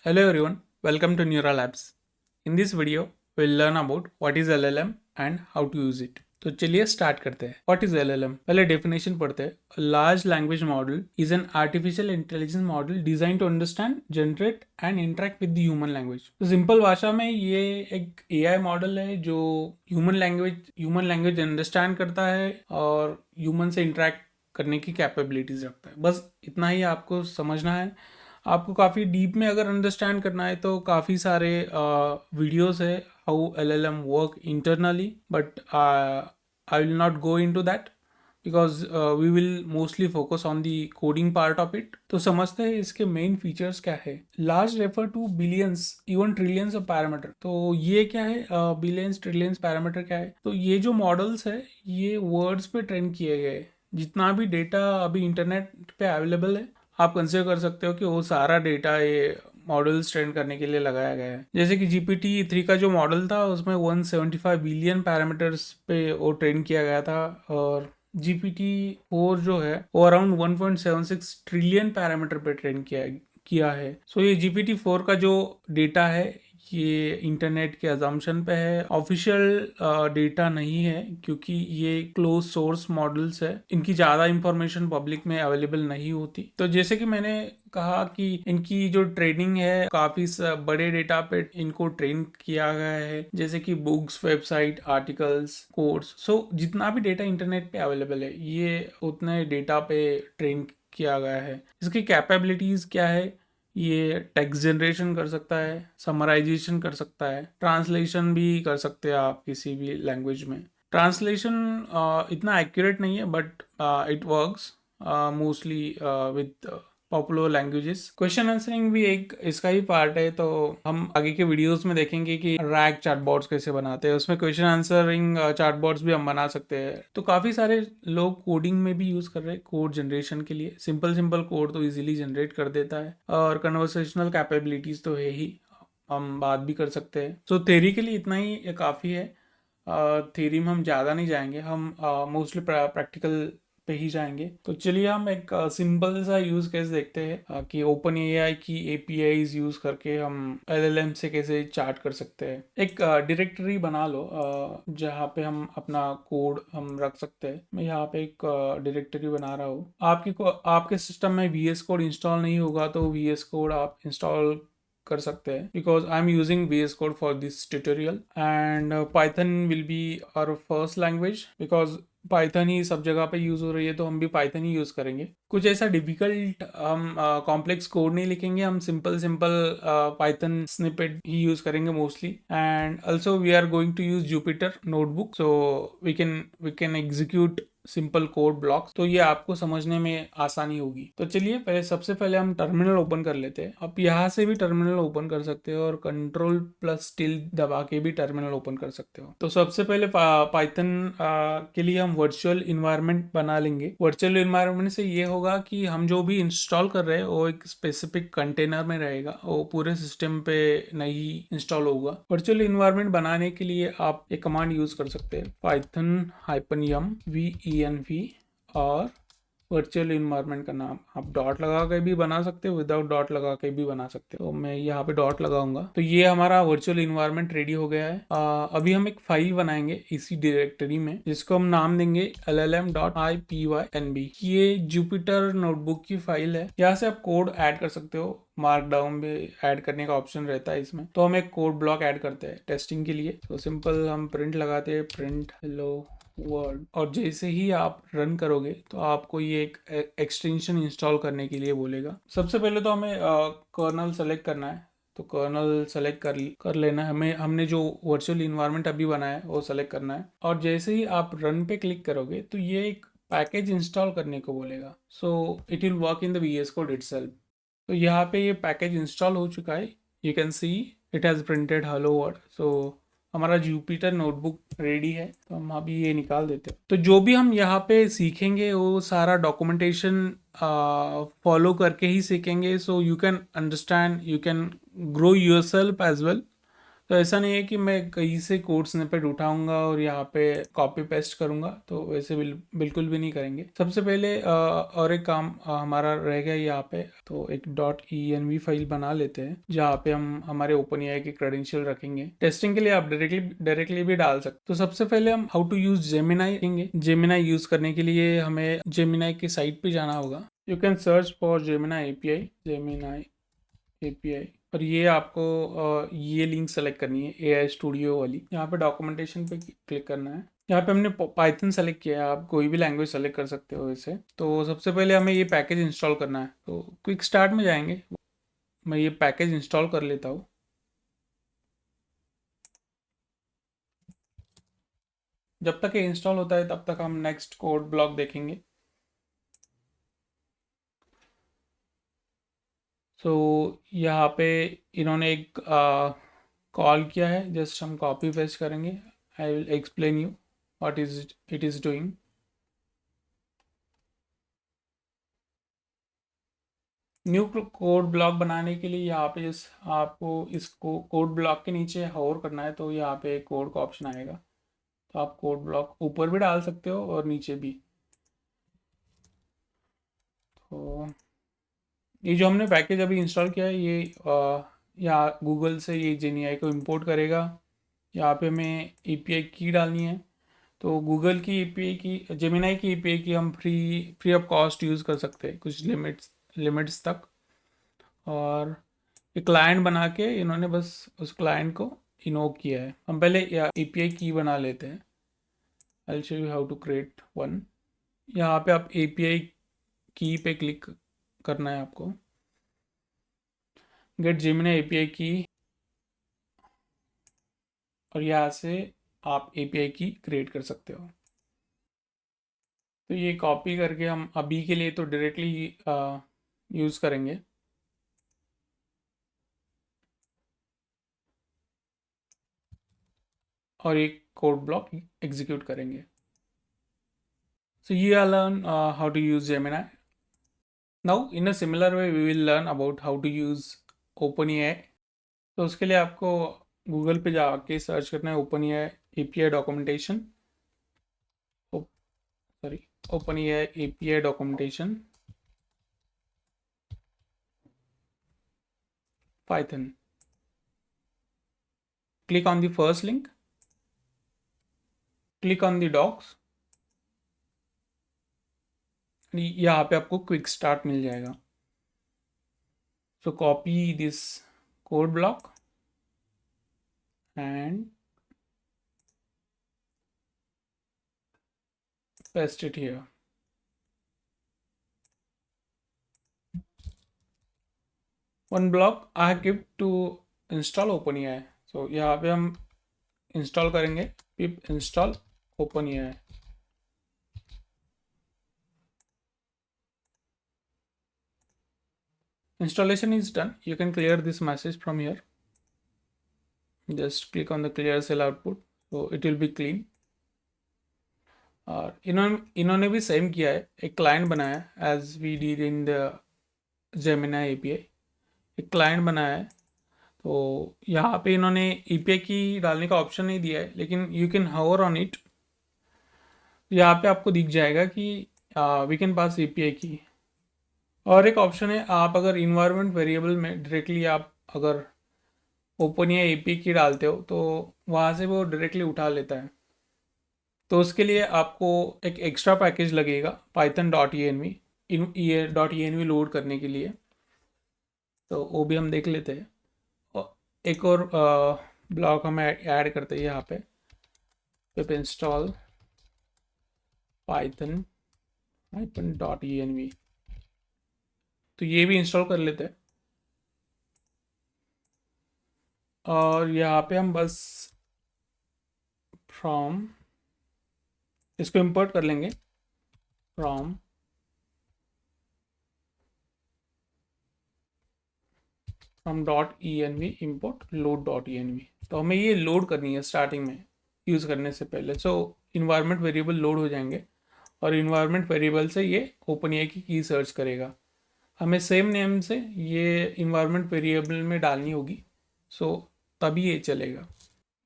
Hello everyone, welcome to Neural Labs. In this video, we'll learn about what is LLM and how to use it. तो चलिए start करते हैं. What is LLM? पहले definition पढ़ते हैं. A large language model is an artificial intelligence model designed to understand, generate and interact with the human language. तो simple भाषा में ये एक AI मॉडल है जो ह्यूमन लैंग्वेज अंडरस्टैंड करता है और ह्यूमन से इंटरेक्ट करने की कैपेबिलिटीज रखता है. बस इतना ही आपको समझना है. आपको काफ़ी डीप में अगर अंडरस्टैंड करना है तो काफ़ी सारे वीडियोस है how LLM work internally, but I will not go into that because we will mostly focus on the coding part of it. तो समझते हैं इसके मेन फीचर्स क्या है. Large refer to billions even trillions of parameter. तो ये क्या है, बिलियंस ट्रिलियंस पैरामीटर क्या है? तो ये जो मॉडल्स है ये वर्ड्स पे ट्रेन किए गए. जितना भी डेटा अभी इंटरनेट पे अवेलेबल है आप कंसिडर कर सकते हो कि वो सारा डेटा ये मॉडल्स ट्रेन करने के लिए लगाया गया है. जैसे कि GPT-3 का जो मॉडल था उसमें 175 बिलियन पैरामीटर्स पे वो ट्रेन किया गया था और GPT-4 जो है वो अराउंड 1.76 ट्रिलियन पैरामीटर पे ट्रेन किया है. सो ये GPT-4 का जो डेटा है ये इंटरनेट के अजम्पशन पे है. ऑफिशियल डेटा नहीं है क्योंकि ये क्लोज सोर्स मॉडल्स है. इनकी ज़्यादा इंफॉर्मेशन पब्लिक में अवेलेबल नहीं होती. तो जैसे कि मैंने कहा कि इनकी जो ट्रेनिंग है काफ़ी बड़े डेटा पे इनको ट्रेन किया गया है, जैसे कि बुक्स, वेबसाइट, आर्टिकल्स, कोड्स. सो जितना भी डेटा इंटरनेट पे अवेलेबल है ये उतने डेटा पे ट्रेन किया गया है. इसकी कैपेबिलिटीज़ क्या है? ये टेक्स्ट जनरेशन कर सकता है, समराइजेशन कर सकता है, ट्रांसलेशन भी कर सकते हैं आप किसी भी लैंग्वेज में. ट्रांसलेशन इतना एक्यूरेट नहीं है but it works mostly with popular languages. Question answering भी एक इसका ही पार्ट है. तो हम आगे के वीडियोस में देखेंगे कि रैग चैटबॉट्स कैसे बनाते हैं. उसमें क्वेश्चन आंसरिंग चैटबॉट्स भी हम बना सकते हैं. तो काफ़ी सारे लोग कोडिंग में भी यूज़ कर रहे हैं कोड जनरेशन के लिए. सिंपल कोड तो इजीली जनरेट कर देता है और कन्वर्सेशनल कैपेबिलिटीज़ तो है ही, हम बात भी कर सकते हैं. तो थ्योरी के लिए इतना ही काफ़ी है. थ्योरी में हम ज़्यादा नहीं जाएंगे, हम मोस्टली प्रैक्टिकल पे ही जाएंगे. तो चलिए हम एक सिंपल सा यूज केस देखते हैं कि ओपन AI की APIs यूज करके हम LLM से कैसे चार्ट कर सकते हैं. एक डायरेक्टरी बना लो जहाँ पे हम अपना कोड हम रख सकते हैं. मैं यहाँ पे एक डायरेक्टरी बना रहा हूँ. आपके सिस्टम में VS कोड इंस्टॉल नहीं होगा तो VS कोड आप इंस्टॉल कर सकते हैं because I am using VS code for this tutorial and Python will be our first language because Python ही सब जगह पे यूज़ हो रही है तो हम भी पाइथन ही यूज़ करेंगे. कुछ ऐसा डिफिकल्ट हम कॉम्प्लेक्स कोड नहीं लिखेंगे, हम सिंपल पाइथन स्निपेट ही यूज़ करेंगे mostly. And also we are going to use Jupyter notebook so we can execute simple code blocks. तो ये आपको समझने में आसानी होगी. तो चलिए सबसे पहले हम टर्मिनल ओपन कर लेते हैं. आप यहाँ से भी टर्मिनल ओपन कर सकते हो और कंट्रोल+T दबा के भी टर्मिनल ओपन कर सकते हो. तो सबसे पहले पाइथन के लिए हम वर्चुअल इन्वायरमेंट बना लेंगे. वर्चुअल इन्वायरमेंट से ये होगा कि हम जो भी इंस्टॉल कर रहे हैं वो एक स्पेसिफिक कंटेनर में रहेगा, वो पूरे सिस्टम पे नहीं इंस्टॉल होगा. वर्चुअल इन्वायरमेंट बनाने के लिए आप एक कमांड यूज कर सकते हैं, python-yum venv, और वर्चुअल इन्वायरमेंट का नाम आप डॉट लगा के भी बना सकते हो, विदाउट डॉट लगा के भी बना सकते हो. तो मैं यहाँ पे डॉट लगाऊंगा. तो ये हमारा वर्चुअल इन्वायरमेंट रेडी हो गया है. अभी हम एक फाइल बनाएंगे इसी डायरेक्टरी में जिसको हम नाम देंगे llm.ipynb. ये जुपिटर नोटबुक की फाइल है. यहाँ से आप कोड ऐड कर सकते हो, मार्कडाउन भी ऐड करने का ऑप्शन रहता है इसमें. तो हम एक कोड ब्लॉक ऐड करते हैं टेस्टिंग के लिए. तो सिंपल हम प्रिंट लगाते हैं, प्रिंट हेलो वर्ड, और जैसे ही आप रन करोगे तो आपको ये एक एक्सटेंशन इंस्टॉल करने के लिए बोलेगा. सबसे पहले तो हमें कर्नल सेलेक्ट करना है. तो कर्नल सेलेक्ट कर लेना है. हमने जो वर्चुअल इन्वायरमेंट अभी बनाया है वो सेलेक्ट करना है. और जैसे ही आप रन पे क्लिक करोगे तो ये एक पैकेज इंस्टॉल करने को बोलेगा. So it will work in the VS code itself. तो यहाँ पे ये पैकेज इंस्टॉल हो चुका है. You can see it has printed hello world. So हमारा जुपिटर नोटबुक रेडी है. तो हम अभी ये निकाल देते हैं. तो जो भी हम यहाँ पे सीखेंगे वो सारा डॉक्यूमेंटेशन फॉलो करके ही सीखेंगे. So you can understand, you can grow yourself as well. तो ऐसा नहीं है कि मैं कहीं से कोड स्निपेट उठाऊंगा और यहाँ पे कॉपी पेस्ट करूंगा, तो वैसे बिल्कुल भी नहीं करेंगे। सबसे पहले और एक काम हमारा रह गया यहाँ पे, तो एक .env फाइल बना लेते हैं जहाँ पे हम हमारे OpenAI के क्रेडेंशियल रखेंगे। टेस्टिंग के लिए आप डायरेक्टली भी डाल सकते। तो सबसे पहले हम हाउ टू यूज जेमिनाई देंगे। जेमिनाई यूज करने के लिए हमें जेमिनाई की साइट पे जाना होगा। You can search for Gemini API, Gemini API, और ये आपको ये लिंक सेलेक्ट करनी है AI स्टूडियो वाली। यहाँ पे डॉक्यूमेंटेशन पे क्लिक करना है। यहाँ पे हमने पाइथन सेलेक्ट किया है, आप कोई भी लैंग्वेज सेलेक्ट कर सकते हो वैसे। तो सबसे पहले हमें ये पैकेज इंस्टॉल करना है, तो क्विक स्टार्ट में जाएंगे। मैं ये पैकेज इंस्टॉल कर लेता हूँ। जब तक ये इंस्टॉल होता है तब तक हम नेक्स्ट कोड ब्लॉक देखेंगे। सो यहाँ पे इन्होंने एक कॉल किया है, जस्ट हम कॉपी पेस्ट करेंगे। I will explain you what is it is doing. New code block बनाने के लिए यहाँ पे जिस आपको इसको कोड ब्लॉक के नीचे होवर करना है, तो यहाँ पे कोड का ऑप्शन आएगा। तो आप कोड ब्लॉक ऊपर भी डाल सकते हो और नीचे भी। तो ये जो हमने पैकेज अभी इंस्टॉल किया है, ये यहाँ गूगल से ये जेनीआई को इंपोर्ट करेगा। यहाँ पे हमें API की डालनी है। तो गूगल की API की, जेमिनाई की API की हम फ्री ऑफ कॉस्ट यूज़ कर सकते हैं कुछ लिमिट्स तक। और एक क्लाइंट बना के इन्होंने बस उस क्लाइंट को इनोक किया है। हम पहले API की बना लेते हैं। I show you how to create one. यहाँ पे आप API की पे क्लिक करना है आपको। गेट जेमिनी API की, और यहाँ से आप API की क्रिएट कर सकते हो। तो ये कॉपी करके हम अभी के लिए तो डायरेक्टली यूज़ करेंगे। और एक कोड ब्लॉक एग्जीक्यूट करेंगे। So you will learn how to use Gemini. Now in a similar way we will learn about how to use OpenAI. तो उसके लिए आपको गूगल पे जाके सर्च करना है OpenAI API documentation, sorry OpenAI API documentation Python. Click on the first link, click on the docs। यहाँ पे आपको क्विक स्टार्ट मिल जाएगा। So copy this code block and paste it here. One block I have kept to install OpenAI. So यहाँ पे हम install करेंगे pip install OpenAI। Installation is done. You can clear this message from here. Just click on the clear cell output, so it will be clean. और इन्होंने भी same किया है, एक क्लाइंट बनाया as we did in the Gemini API। एक client बनाया है। तो यहाँ पे इन्होंने API की डालने का ऑप्शन नहीं दिया है, लेकिन you can hover on it. यहाँ पे आपको दिख जाएगा कि वी कैन पास API की। और एक ऑप्शन है, आप अगर इन्वायरमेंट वेरिएबल में डायरेक्टली आप अगर OpenAI API की डालते हो तो वहाँ से वो डायरेक्टली उठा लेता है। तो उसके लिए आपको एक एक्स्ट्रा पैकेज लगेगा python.env, ये .env लोड करने के लिए। तो वो भी हम देख लेते हैं। और एक और ब्लॉक हम ऐड करते हैं यहाँ पे pip install python -env। तो ये भी इंस्टॉल कर लेते हैं। और यहाँ पे हम बस फ्रॉम इसको इंपोर्ट कर लेंगे फ्रॉम .env import load.env। तो हमें ये लोड करनी है स्टार्टिंग में यूज़ करने से पहले। सो इन्वायरमेंट वेरिएबल लोड हो जाएंगे और इन्वायरमेंट वेरिएबल से ये OpenAI की सर्च करेगा। हमें सेम नेम से ये इन्वायरमेंट वेरिएबल में डालनी होगी। सो तभी ये चलेगा।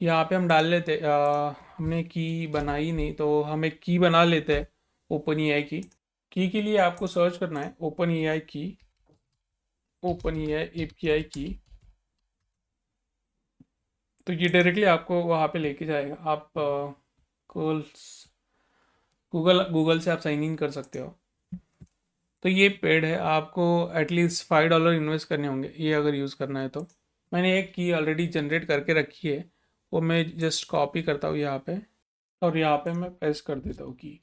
यहाँ पे हम डाल लेते हमने की बनाई नहीं तो हम एक की बना लेते हैं, ओपन ए आई की के लिए आपको सर्च करना है ओपन ए आई की, ओपन ए आई API की। तो ये डायरेक्टली आपको वहाँ पे लेके जाएगा। आप गूगल से आप साइन इन कर सकते हो। तो ये पेड है, आपको एटलीस्ट $5 इन्वेस्ट करने होंगे ये अगर यूज़ करना है तो। मैंने एक की ऑलरेडी जनरेट करके रखी है, वो मैं जस्ट कॉपी करता हूँ यहाँ पे और यहाँ पे मैं पेस्ट कर देता हूँ की।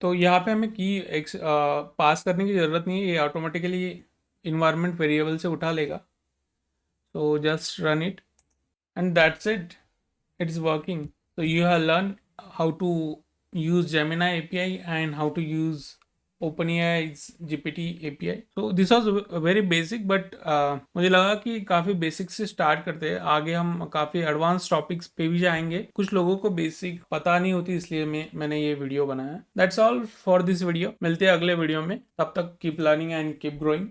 तो यहाँ पे हमें की पास करने की ज़रूरत नहीं है, ये ऑटोमेटिकली इन्वायरमेंट वेरिएबल से उठा लेगा। So just run it and that's it. It is working. So you have learned how to use Gemini API and how to use OpenAI's GPT API. So this was very basic, but मुझे लगा कि काफ़ी basic से start करते हैं, आगे हम काफ़ी एडवांस टॉपिक्स पे भी जाएंगे। कुछ लोगों को बेसिक पता नहीं होती, इसलिए मैंने ये वीडियो बनाया। That's all for this video. मिलते हैं अगले वीडियो में, तब तक keep learning and keep growing.